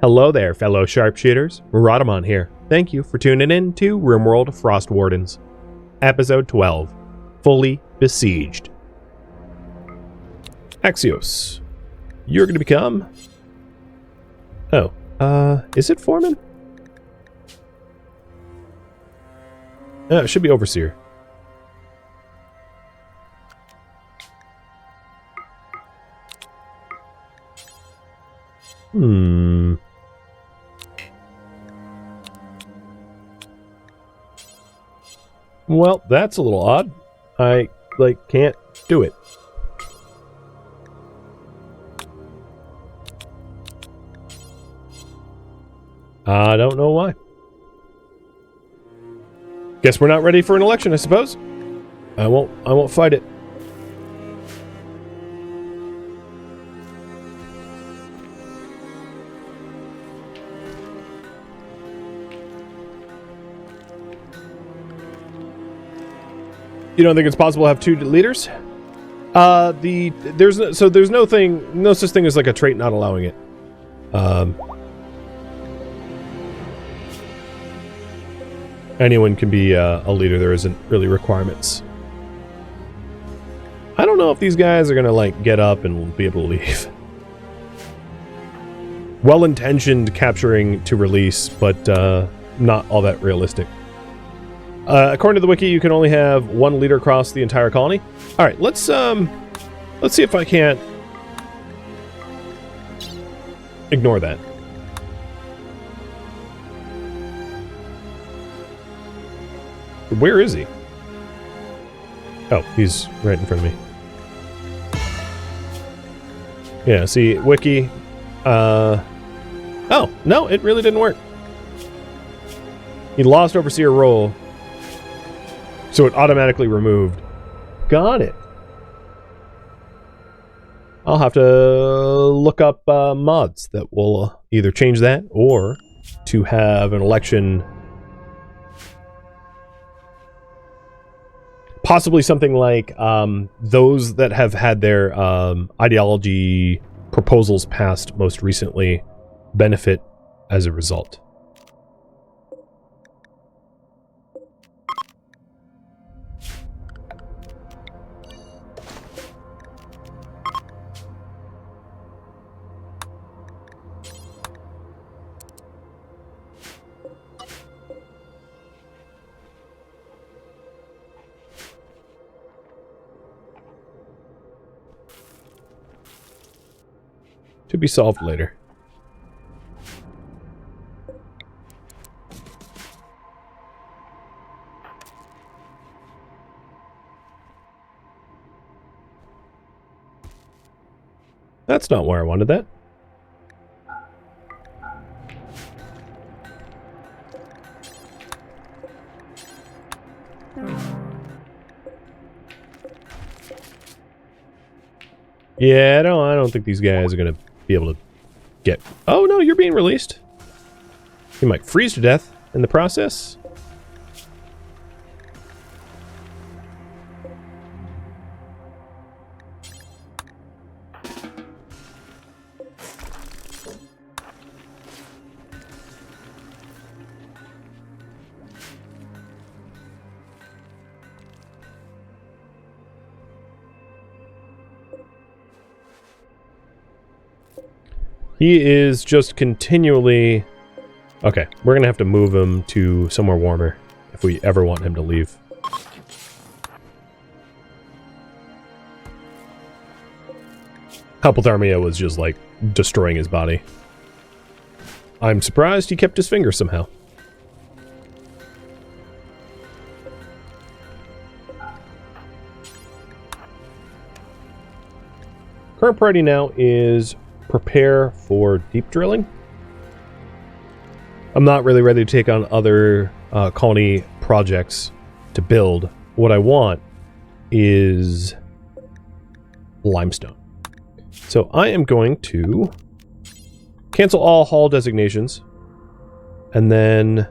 Hello there, fellow sharpshooters. Rhadamant here. Thank you for tuning in to RimWorld Frostwardens. Episode 12. Fully Besieged. Axios. You're going to become... is it Foreman? It should be Overseer. Well, that's a little odd. I, can't do it. I don't know why. Guess we're not ready for an election, I suppose. I won't fight it. You don't think it's possible to have two leaders? There's no such thing as like a trait not allowing it. Anyone can be a leader. There isn't really requirements. I don't know if these guys are gonna get up and be able to leave. Well-intentioned capturing to release, but not all that realistic. According to the wiki, you can only have one leader across the entire colony. All right, let's see if I can't ignore that. Where is he? Oh, he's right in front of me. Yeah, see, wiki. Oh, no, it really didn't work. He lost Overseer role. So it automatically removed. Got it. I'll have to look up mods that will either change that or to have an election. Possibly something like those that have had their ideology proposals passed most recently benefit as a result. To be solved later. That's not where I wanted that. Yeah, I don't think these guys are gonna be able to get... Oh no, you're being released. You might freeze to death in the process. He is just continually... Okay, we're gonna have to move him to somewhere warmer if we ever want him to leave. Hypothermia was just destroying his body. I'm surprised he kept his finger somehow. Current priority now is prepare for deep drilling. I'm not really ready to take on other colony projects to build. What I want is limestone. So I am going to cancel all haul designations. And then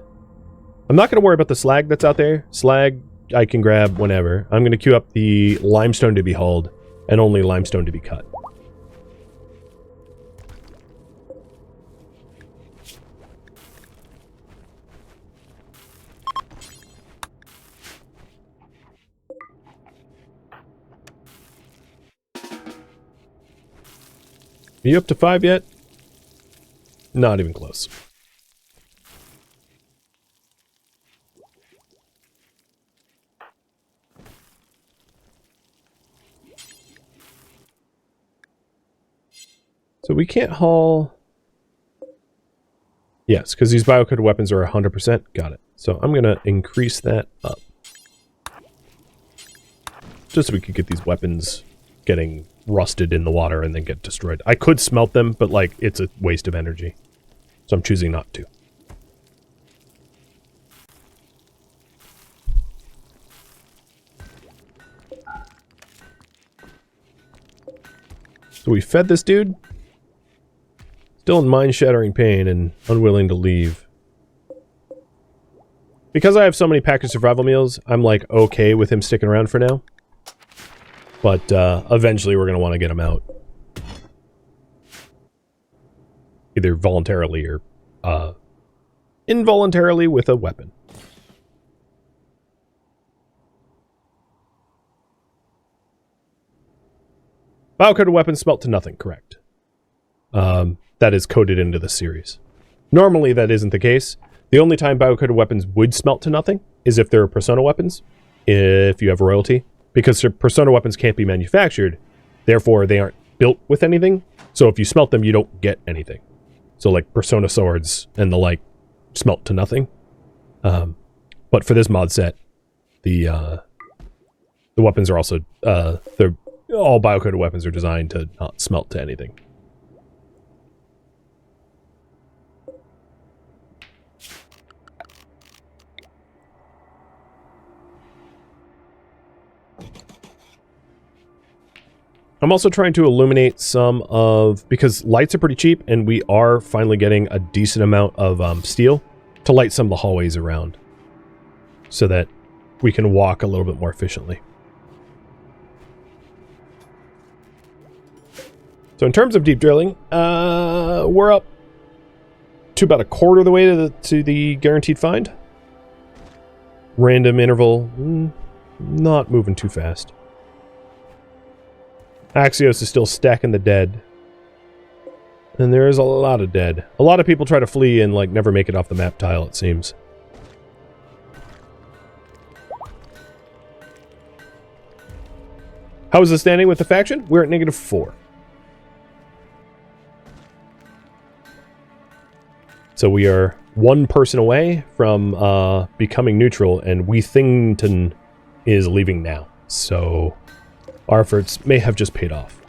I'm not going to worry about the slag that's out there. Slag I can grab whenever. I'm going to queue up the limestone to be hauled and only limestone to be cut. Are you up to 5 yet? Not even close. So we can't haul... Yes, because these biocoded weapons are 100%. Got it. So I'm going to increase that up. Just so we could get these weapons getting rusted in the water and then get destroyed. I could smelt them, but, like, it's a waste of energy. So I'm choosing not to. So we fed this dude. Still in mind-shattering pain and unwilling to leave. Because I have so many packaged survival meals, I'm, like, okay with him sticking around for now. But, eventually we're going to want to get him out. Either voluntarily or, involuntarily with a weapon. Biocoded weapons smelt to nothing, correct. That is coded into the series. Normally that isn't the case. The only time biocoded weapons would smelt to nothing is if they're persona weapons, if you have royalty. Because persona weapons can't be manufactured, therefore they aren't built with anything. So if you smelt them, you don't get anything. So like persona swords and the like smelt to nothing. But for this mod set, the weapons are also all biocoded weapons are designed to not smelt to anything. I'm also trying to illuminate some of, because lights are pretty cheap, and we are finally getting a decent amount of steel to light some of the hallways around, so that we can walk a little bit more efficiently. So in terms of deep drilling, we're up to about a quarter of the way to the guaranteed find. Random interval, not moving too fast. Axios is still stacking the dead. And there is a lot of dead. A lot of people try to flee and, like, never make it off the map tile, it seems. How is it standing with the faction? We're at -4. So we are one person away from becoming neutral, and Weethington is leaving now. So our efforts may have just paid off.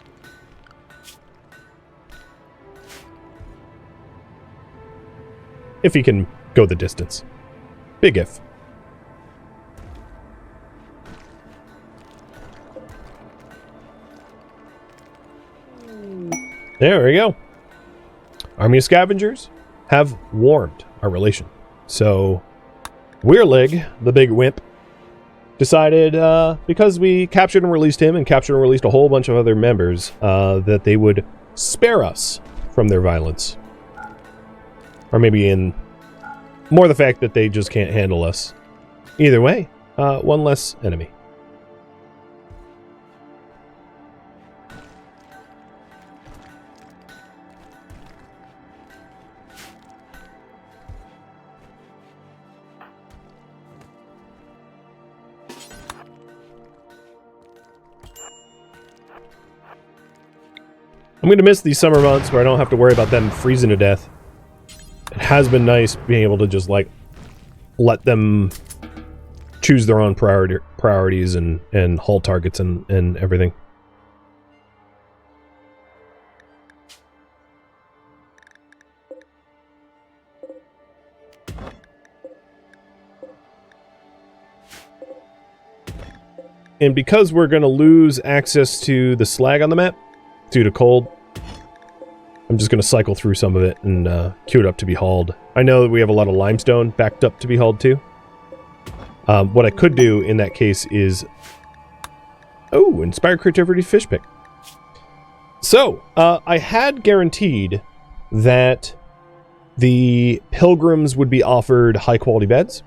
If he can go the distance. Big if. There we go. Army of Scavengers have warmed our relation. So Weirlig, the big wimp, decided, because we captured and released him and captured and released a whole bunch of other members, that they would spare us from their violence. Or maybe in more the fact that they just can't handle us. Either way, one less enemy. I'm going to miss these summer months where I don't have to worry about them freezing to death. It has been nice being able to just, like, let them choose their own priorities and hull targets and everything. And because we're going to lose access to the slag on the map due to cold, I'm just going to cycle through some of it and queue it up to be hauled. I know that we have a lot of limestone backed up to be hauled too. What I could do in that case is... Oh, Inspired Creativity Fish Pick. So, I had guaranteed that the pilgrims would be offered high-quality beds.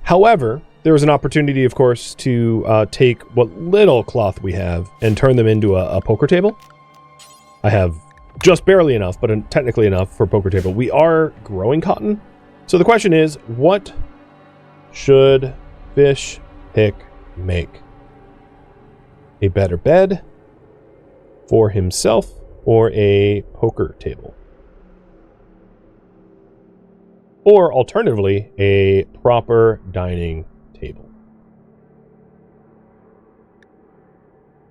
However, there was an opportunity, of course, to take what little cloth we have and turn them into a poker table. I have just barely enough, but technically enough for poker table. We are growing cotton. So the question is, what should Fish Pick make? A better bed for himself or a poker table? Or alternatively, a proper dining table.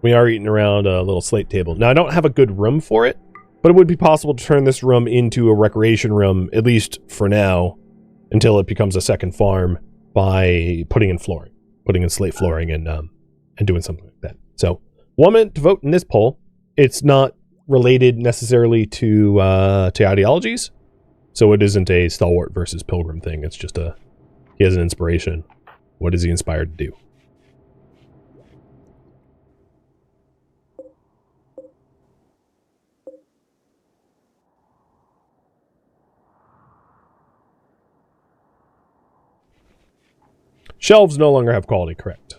We are eating around a little slate table. Now, I don't have a good room for it, but it would be possible to turn this room into a recreation room, at least for now, until it becomes a second farm by putting in flooring, putting in slate flooring and doing something like that. So, 1 minute to vote in this poll. It's not related necessarily to ideologies, so it isn't a stalwart versus pilgrim thing. It's just he has an inspiration. What is he inspired to do? Shelves no longer have quality, correct.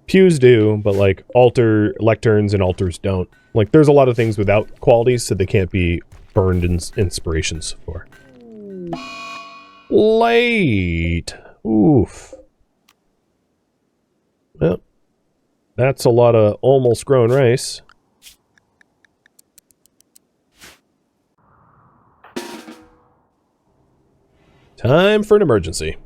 Pews do, but like lecterns and altars don't. Like there's a lot of things without qualities, so they can't be burned inspirations for. Late. Oof. Well, that's a lot of almost grown rice. Time for an emergency.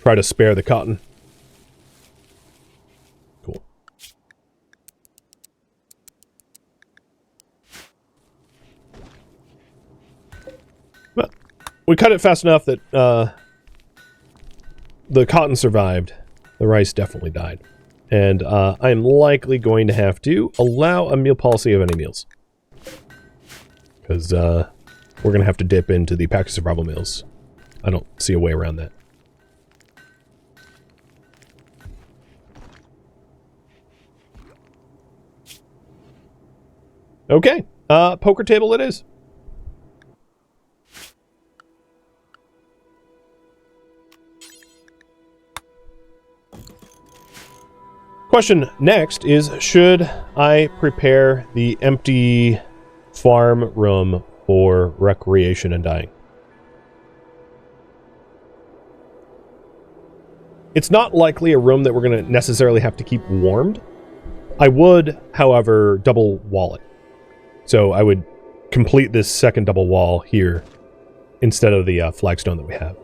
Try to spare the cotton. Cool. Well, we cut it fast enough that the cotton survived. The rice definitely died. And I'm likely going to have to allow a meal policy of any meals. Because we're going to have to dip into the pack of survival meals. I don't see a way around that. Okay, poker table it is. Question next is, should I prepare the empty farm room for recreation and dying? It's not likely a room that we're going to necessarily have to keep warmed. I would, however, double wall it. So I would complete this second double wall here instead of the flagstone that we have.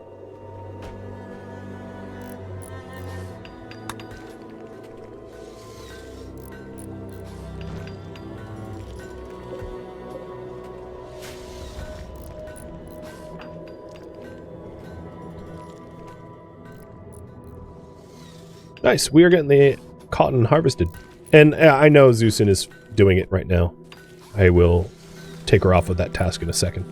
Nice, we are getting the cotton harvested. And I know Zeusin is doing it right now. I will take her off of that task in a second.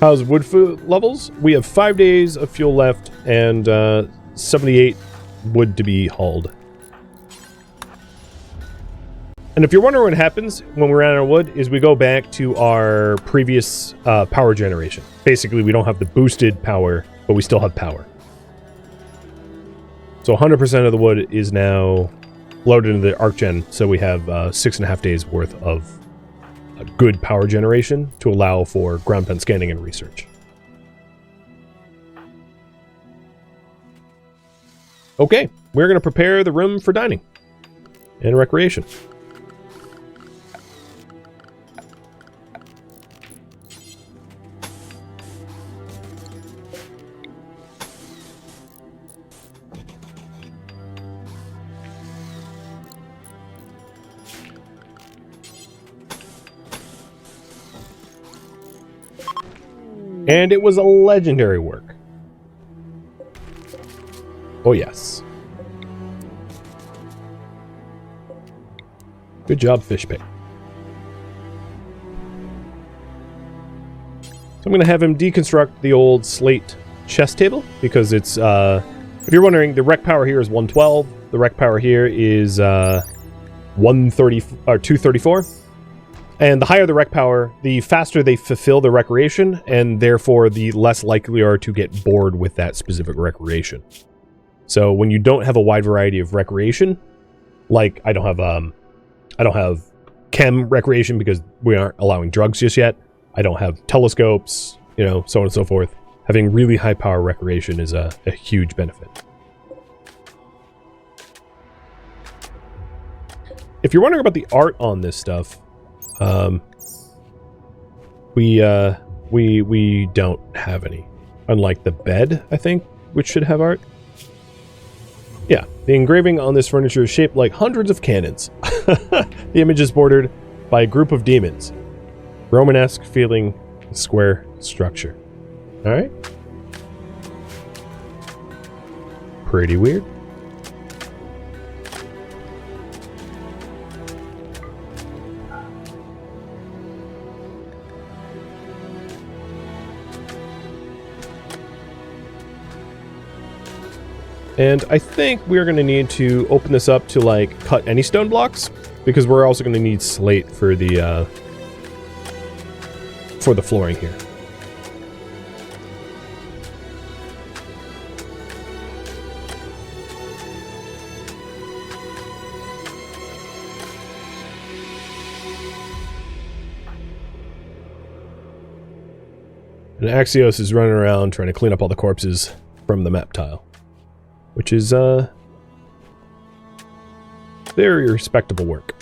How's wood food levels? We have 5 days of fuel left and 78 wood to be hauled. And if you're wondering what happens when we run out of wood, is we go back to our previous power generation. Basically, we don't have the boosted power, but we still have power. So 100% of the wood is now loaded into the ArcGen, so we have 6.5 days worth of good power generation to allow for ground pen scanning and research. Okay, we're going to prepare the room for dining and recreation. And it was a legendary work. Oh, yes. Good job, Fishpick. So I'm going to have him deconstruct the old slate chest table, because it's, if you're wondering, the rec power here is 112. The rec power here is 130 or 234. And the higher the rec power, the faster they fulfill the recreation, and therefore the less likely they are to get bored with that specific recreation. So when you don't have a wide variety of recreation, like I don't have chem recreation because we aren't allowing drugs just yet. I don't have telescopes, you know, so on and so forth. Having really high power recreation is a huge benefit. If you're wondering about the art on this stuff, we don't have any. Unlike the bed, I think, which should have art. Yeah, the engraving on this furniture is shaped like hundreds of cannons. The image is bordered by a group of demons. Romanesque feeling square structure. Alright. Pretty weird. And I think we're going to need to open this up to, like, cut any stone blocks, because we're also going to need slate for the flooring here. And Axios is running around trying to clean up all the corpses from the map tile. Which is, very respectable work.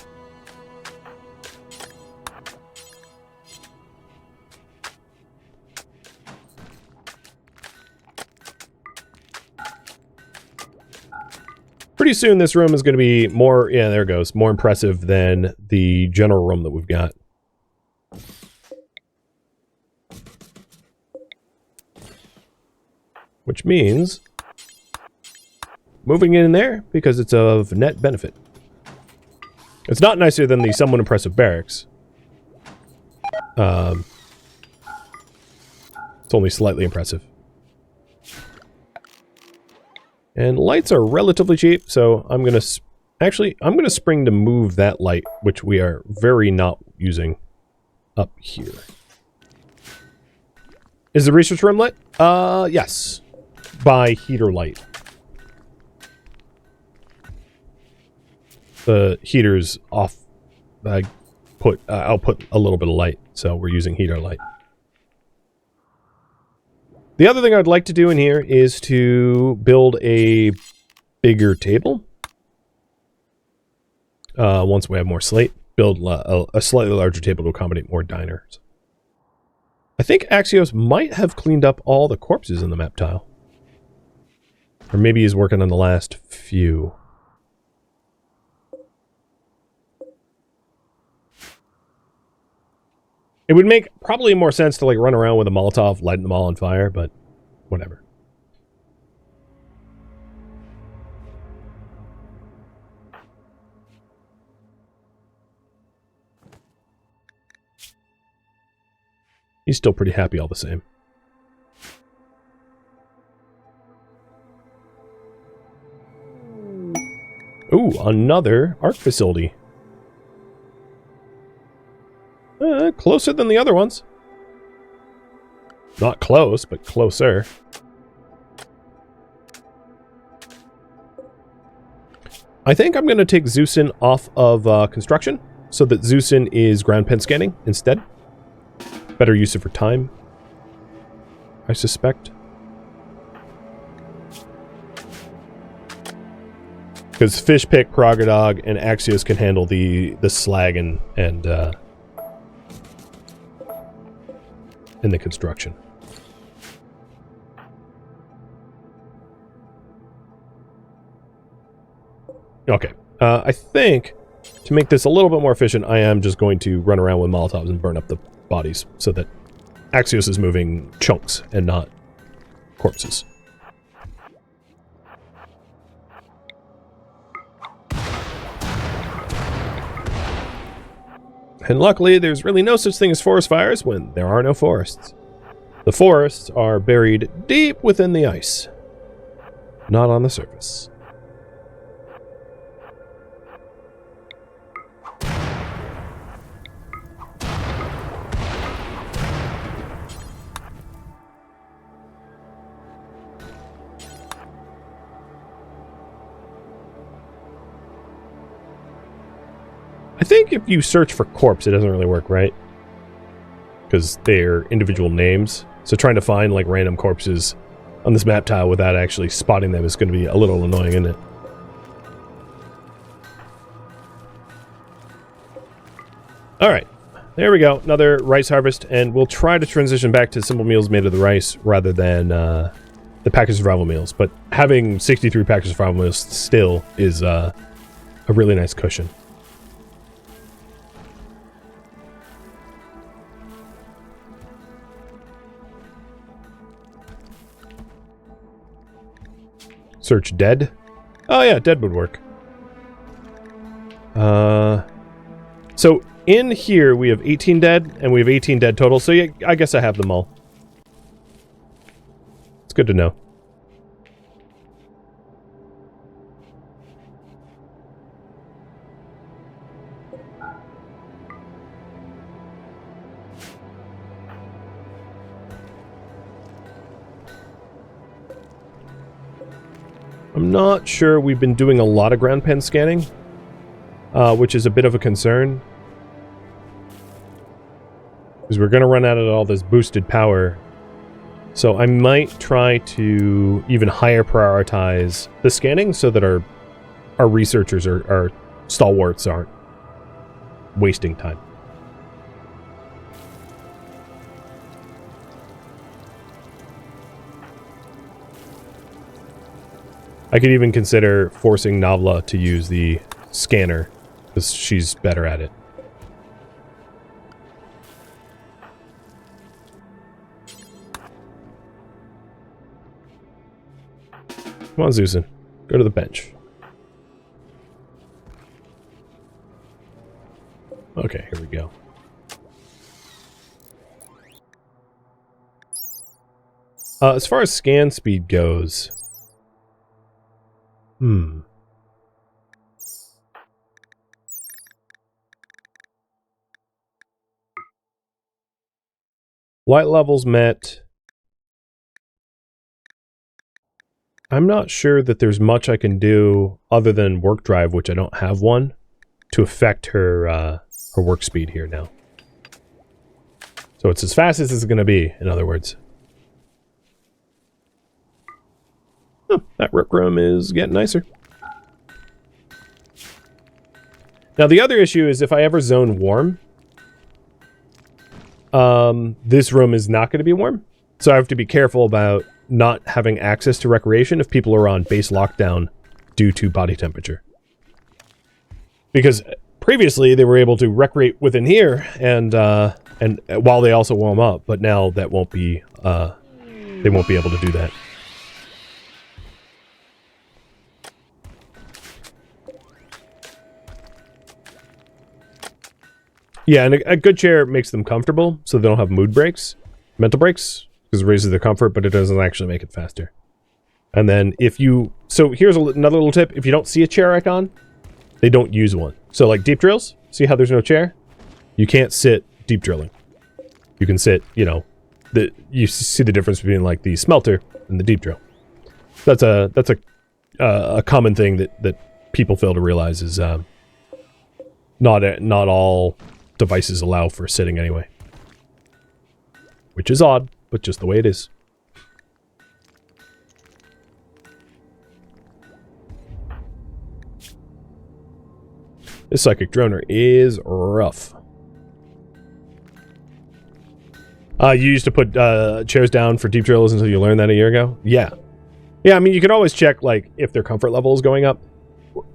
Pretty soon this room is going to be more, yeah, there it goes, more impressive than the general room that we've got. Which means moving in there because it's of net benefit. It's not nicer than the somewhat impressive barracks. It's only slightly impressive. And lights are relatively cheap, so I'm gonna spring to move that light, which we are very not using, up here. Is the research room lit? Yes. By heater light. The heater's off. I'll put a little bit of light, so we're using heater light. The other thing I'd like to do in here is to build a bigger table. Once we have more slate, build a slightly larger table to accommodate more diners. I think Axios might have cleaned up all the corpses in the map tile. Or maybe he's working on the last few. It would make probably more sense to, like, run around with a Molotov, lighting them all on fire, but whatever. He's still pretty happy all the same. Ooh, another art facility. Closer than the other ones. Not close, but closer. I think I'm going to take Zeusin off of construction, so that Zeusin is ground pen scanning instead. Better use of her time, I suspect. Because Fishpick, Krogodog, and Axios can handle the slag and the construction. Okay. I think to make this a little bit more efficient, I am just going to run around with Molotovs and burn up the bodies so that Axios is moving chunks and not corpses. And luckily, there's really no such thing as forest fires when there are no forests. The forests are buried deep within the ice, not on the surface. I think if you search for corpse, it doesn't really work, right? Because they're individual names. So trying to find like random corpses on this map tile without actually spotting them is going to be a little annoying, isn't it? Alright, there we go. Another rice harvest, and we'll try to transition back to simple meals made of the rice rather than the packaged survival meals. But having 63 packaged survival meals still is a really nice cushion. Search dead. Oh yeah, dead would work. So in here we have 18 dead, and we have 18 dead total, so yeah, I guess I have them all. It's good to know. I'm not sure we've been doing a lot of ground pen scanning, which is a bit of a concern. Because we're going to run out of all this boosted power. So I might try to even higher prioritize the scanning so that our researchers, our stalwarts, aren't wasting time. I could even consider forcing Navla to use the scanner, because she's better at it. Come on, Zeusen. Go to the bench. Okay, here we go. As far as scan speed goes... Light levels met. I'm not sure that there's much I can do other than work drive, which I don't have one, to affect her work speed here now. So it's as fast as it's going to be, in other words. Oh, that rip room is getting nicer. Now the other issue is if I ever zone warm, this room is not going to be warm. So I have to be careful about not having access to recreation if people are on base lockdown due to body temperature. Because previously they were able to recreate within here and while they also warm up, but now that won't be they won't be able to do that. Yeah, and a good chair makes them comfortable, so they don't have mood breaks, mental breaks, because it raises their comfort, but it doesn't actually make it faster. And then if you... So here's another little tip. If you don't see a chair icon, they don't use one. So like deep drills, see how there's no chair? You can't sit deep drilling. You can sit, you know, you see the difference between like the smelter and the deep drill. That's a common thing that people fail to realize is not all devices allow for sitting anyway. Which is odd, but just the way it is. This psychic droner is rough. You used to put chairs down for deep drills until you learned that a year ago? Yeah. Yeah, I mean, you could always check, like, if their comfort level is going up.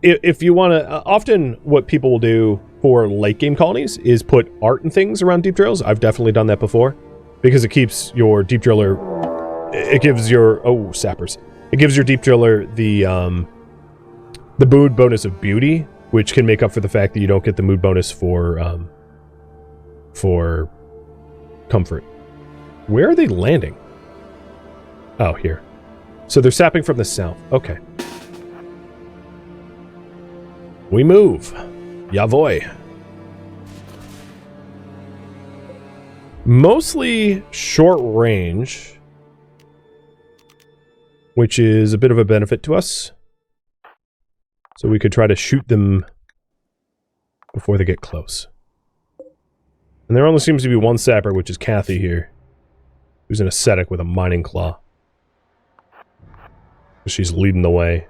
If you want to... often what people will do for late game colonies is put art and things around deep drills. I've definitely done that before. Because it keeps your deep driller... It gives your... Oh, sappers. It gives your deep driller the mood bonus of beauty, which can make up for the fact that you don't get the mood bonus for comfort. Where are they landing? Oh, here. So they're sapping from the south. Okay. We move. Yavoy. Mostly short range, which is a bit of a benefit to us. So we could try to shoot them before they get close. And there only seems to be one sapper, which is Kathy here, who's an ascetic with a mining claw. She's leading the way.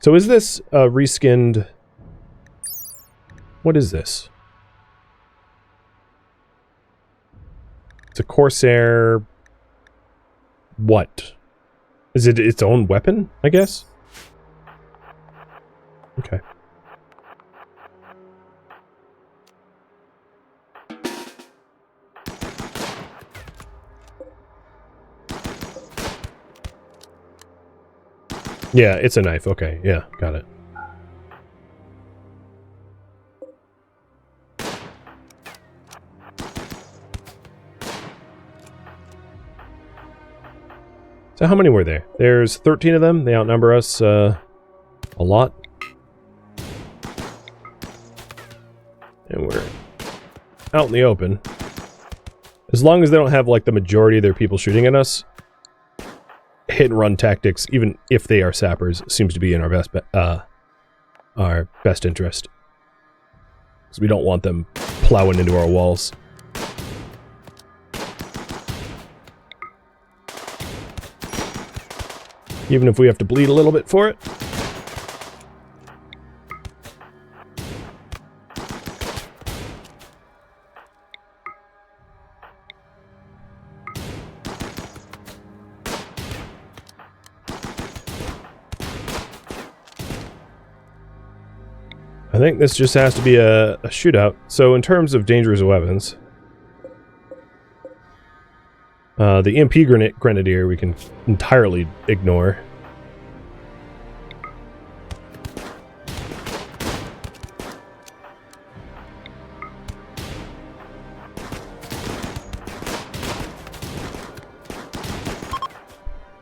So is this reskinned... What is this? It's a Corsair... What? Is it its own weapon, I guess? Okay. Yeah, it's a knife. Okay, yeah, got it. So how many were there? There's 13 of them. They outnumber us a lot. And we're out in the open. As long as they don't have, like, the majority of their people shooting at us, hit-and-run tactics, even if they are sappers, seems to be in our best interest. Because we don't want them plowing into our walls. Even if we have to bleed a little bit for it. I think this just has to be a shootout. So in terms of dangerous weapons, the MP Grenadier we can entirely ignore.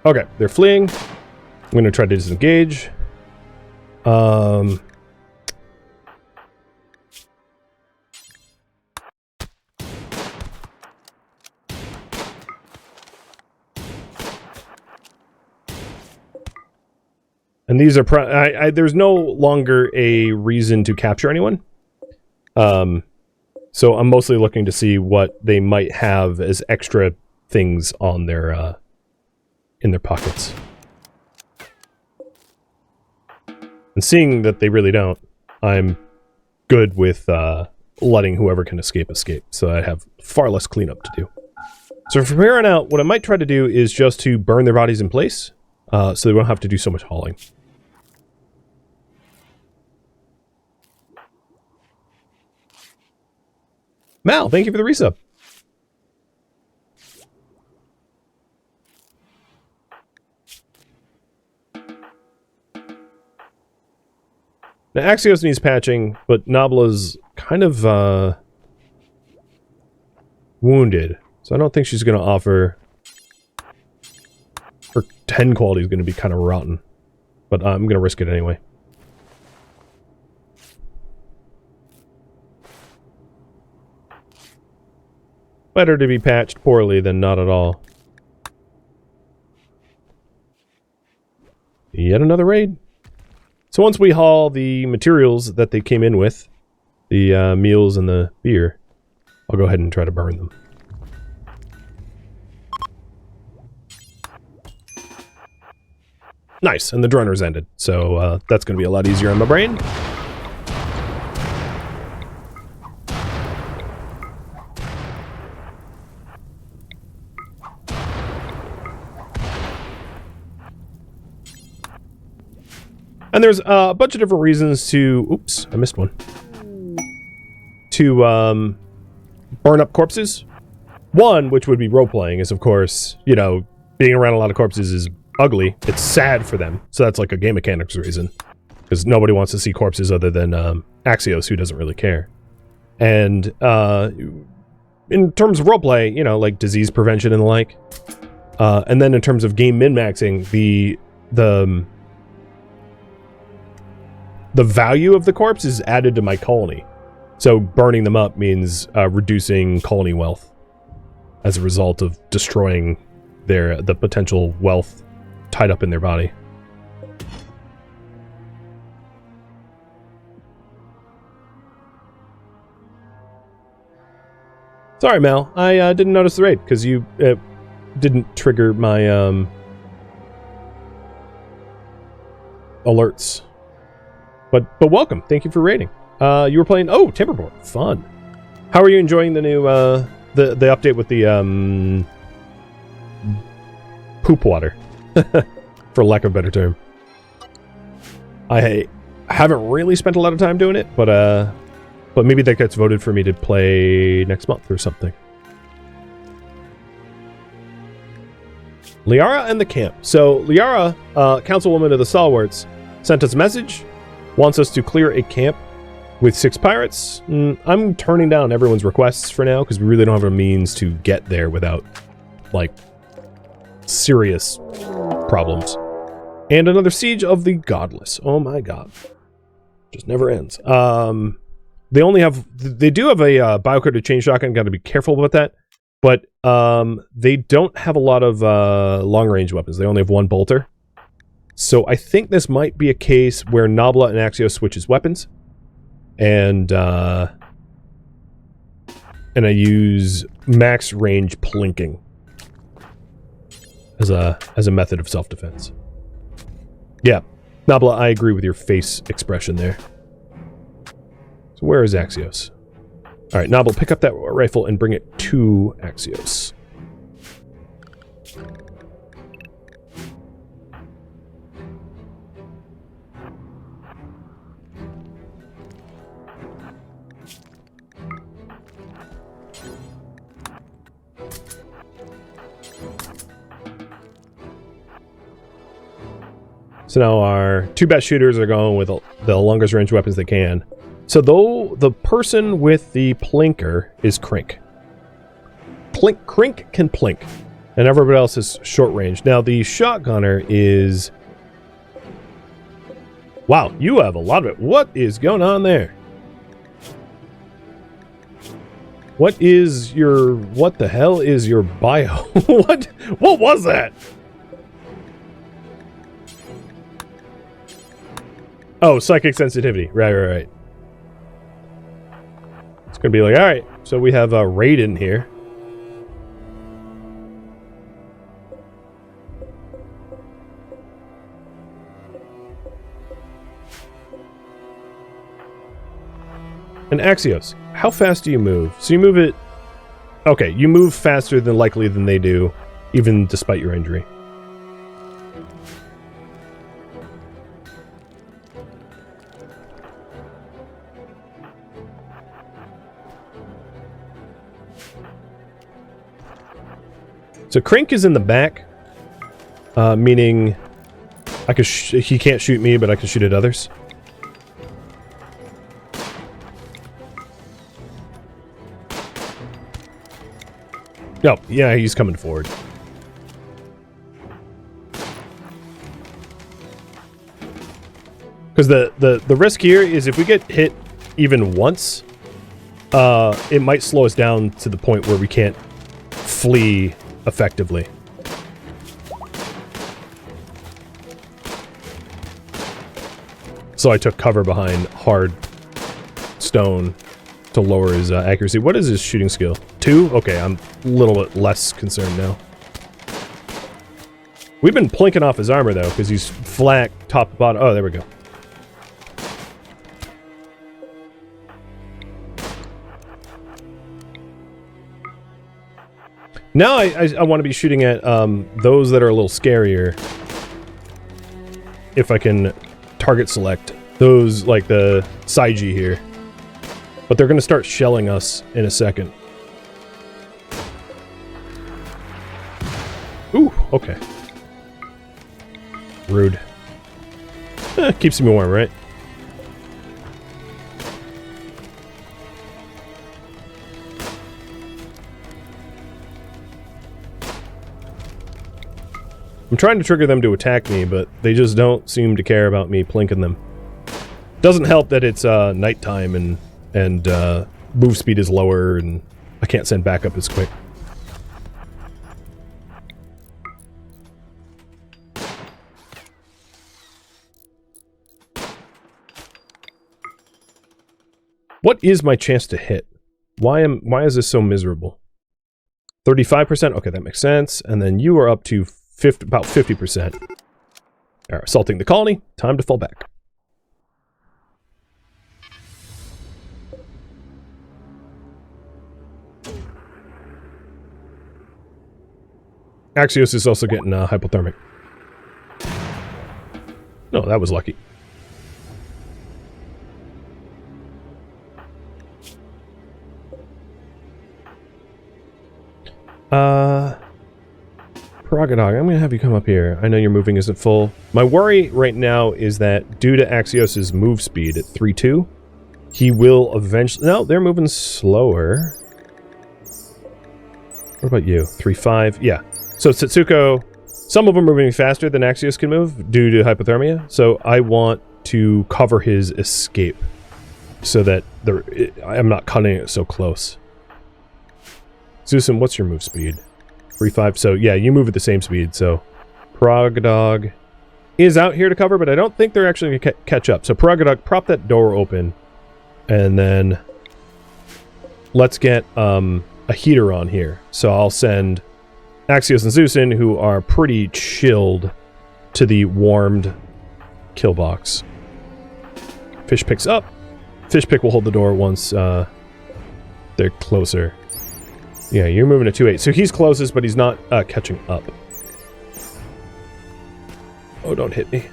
Okay, they're fleeing. I'm going to try to disengage. And these are there's no longer a reason to capture anyone. So I'm mostly looking to see what they might have as extra things on their in their pockets. And seeing that they really don't, I'm good with letting whoever can escape. So I have far less cleanup to do. So from here on out, what I might try to do is just to burn their bodies in place, so they won't have to do so much hauling. Mal, thank you for the resub. Now, Axios needs patching, but Nabla's kind of wounded, so I don't think she's going to offer... Her 10 quality is going to be kind of rotten, but I'm going to risk it anyway. Better to be patched poorly than not at all. Yet another raid. So once we haul the materials that they came in with, the meals and the beer, I'll go ahead and try to burn them. Nice, and the droner's ended, so that's going to be a lot easier on my brain. And there's a bunch of different reasons to... Oops, I missed one. To burn up corpses. One, which would be role-playing, is of course, you know, being around a lot of corpses is ugly. It's sad for them. So that's like a game mechanics reason. Because nobody wants to see corpses other than Axios, who doesn't really care. And in terms of roleplay, you know, like disease prevention and the like. And then in terms of game min-maxing, the value of the corpse is added to my colony. So burning them up means reducing colony wealth as a result of destroying the potential wealth tied up in their body. Sorry, Mel. I didn't notice the raid because you didn't trigger my alerts. But welcome. Thank you for raiding. You were playing Timberborn. Fun. How are you enjoying the new the update with the poop water, for lack of a better term? I haven't really spent a lot of time doing it, but maybe that gets voted for me to play next month or something. Liara and the camp. So Liara, councilwoman of the Stalwarts, sent us a message. Wants us to clear a camp with 6 pirates. I'm turning down everyone's requests for now because we really don't have a means to get there without, like, serious problems. And another siege of the Godless. Oh my god. Just never ends. They do have a biocoded chain shotgun. Got to be careful about that. But they don't have a lot of long-range weapons. They only have 1 bolter. So I think this might be a case where Nabla and Axios switches weapons. And I use max range plinking as a method of self-defense. Yeah, Nabla, I agree with your face expression there. So where is Axios? All right, Nabla, pick up that rifle and bring it to Axios. So now our 2 best shooters are going with the longest range weapons they can. So though the person with the plinker is Crink. Crink can plink. And everybody else is short range. Now the shotgunner is... Wow, you have a lot of it. What is going on there? What the hell is your bio? What was that? Oh, psychic sensitivity. Right. It's gonna be like, alright, so we have a raid in here. And Axios, how fast do you move? So you move it... Okay, you move faster than likely than they do, even despite your injury. So Crink is in the back, meaning I could he can't shoot me, but I can shoot at others. No, yeah, he's coming forward. Because the risk here is if we get hit even once, it might slow us down to the point where we can't flee effectively. So I took cover behind hard stone to lower his accuracy. What is his shooting skill? 2? Okay, I'm a little bit less concerned now. We've been plinking off his armor though, because he's flat top to bottom. Oh, there we go. Now I want to be shooting at those that are a little scarier. If I can target select those, like the Saiji here. But they're going to start shelling us in a second. Ooh, okay. Rude. Keeps me warm, right? I'm trying to trigger them to attack me, but they just don't seem to care about me plinking them. Doesn't help that it's nighttime and move speed is lower and I can't send backup as quick. What is my chance to hit? Why is this so miserable? 35%? Okay, that makes sense. And then you are up to about 50%. Alright, assaulting the colony. Time to fall back. Axios is also getting hypothermic. No, that was lucky. Paragodog, I'm going to have you come up here. I know your moving isn't full. My worry right now is that due to Axios' move speed at 3-2, he will eventually... No, they're moving slower. What about you? 3-5? Yeah. So Setsuko, some of them are moving faster than Axios can move due to hypothermia, so I want to cover his escape so that I'm not cutting it so close. Zeusum, what's your move speed? 3-5. So yeah, you move at the same speed. So Paragodog is out here to cover, but I don't think they're actually going to catch up. So Paragodog, prop that door open, and then let's get a heater on here. So I'll send Axios and Zeusin, who are pretty chilled, to the warmed kill box. Fish picks up. Fish pick will hold the door once they're closer. Yeah, you're moving to 2-8. So he's closest, but he's not catching up. Oh, don't hit me.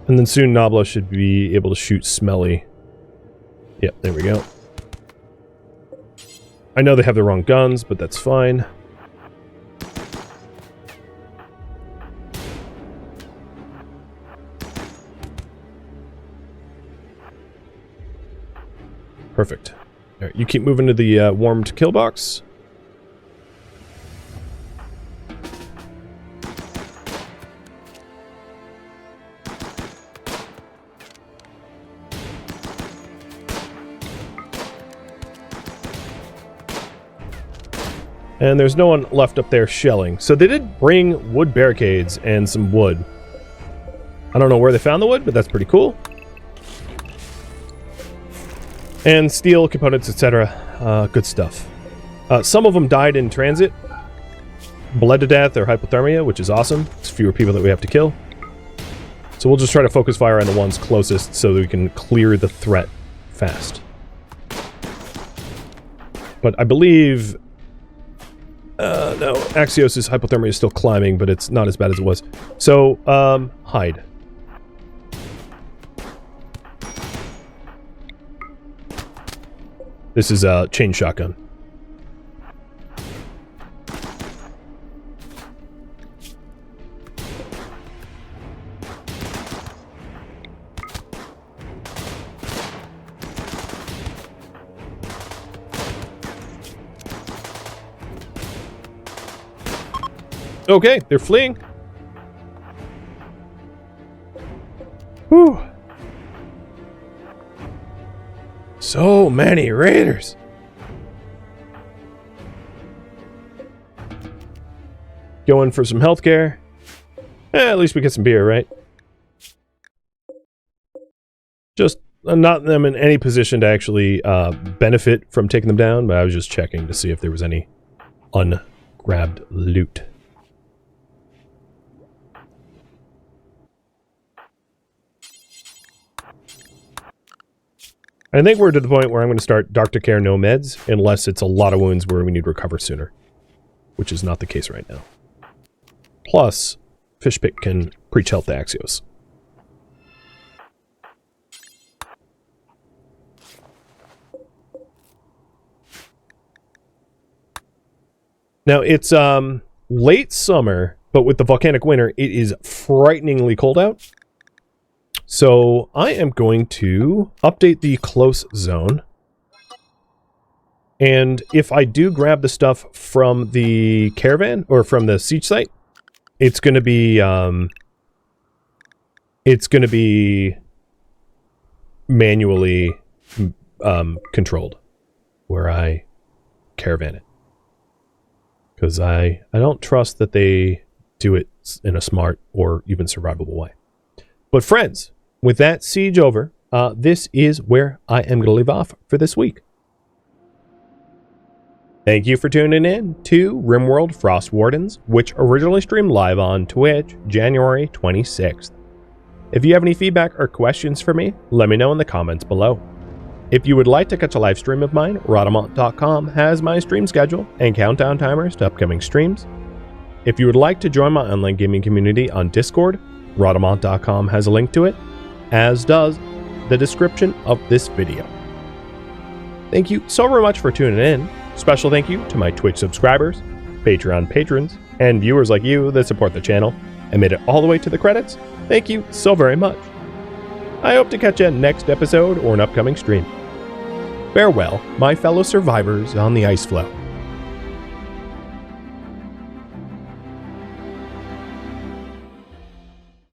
And then soon Nabla should be able to shoot Smelly. Yep, there we go. I know they have the wrong guns, but that's fine. Perfect. Alright, you keep moving to the warmed kill box. And there's no one left up there shelling. So they did bring wood barricades and some wood. I don't know where they found the wood, but that's pretty cool. And steel components, etc. Good stuff. Some of them died in transit. Bled to death or hypothermia, which is awesome. It's fewer people that we have to kill. So we'll just try to focus fire on the ones closest so that we can clear the threat fast. But I believe... no, Axios' hypothermia is still climbing, but it's not as bad as it was. So, hide. This is a chain shotgun. Okay, they're fleeing. Whew. So many raiders. Going for some healthcare. At least we get some beer, right? Just not them in any position to actually benefit from taking them down, but I was just checking to see if there was any ungrabbed loot. I think we're to the point where I'm going to start Doctor Care no meds, unless it's a lot of wounds where we need to recover sooner. Which is not the case right now. Plus, Fishpick can preach health to Axios. Now, it's late summer, but with the volcanic winter, it is frighteningly cold out. So I am going to update the close zone. And if I do grab the stuff from the caravan or from the siege site, it's going to be manually controlled where I caravan it. Because I don't trust that they do it in a smart or even survivable way. But friends, with that siege over, this is where I am going to leave off for this week. Thank you for tuning in to RimWorld Frostwardens, which originally streamed live on Twitch January 26th. If you have any feedback or questions for me, let me know in the comments below. If you would like to catch a live stream of mine, Rhadamant.com has my stream schedule and countdown timers to upcoming streams. If you would like to join my online gaming community on Discord, Rhadamant.com has a link to it, as does the description of this video. Thank you so very much for tuning in. Special thank you to my Twitch subscribers, Patreon patrons, and viewers like you that support the channel and made it all the way to the credits. Thank you so very much. I hope to catch you next episode or an upcoming stream. Farewell, my fellow survivors on the ice floe.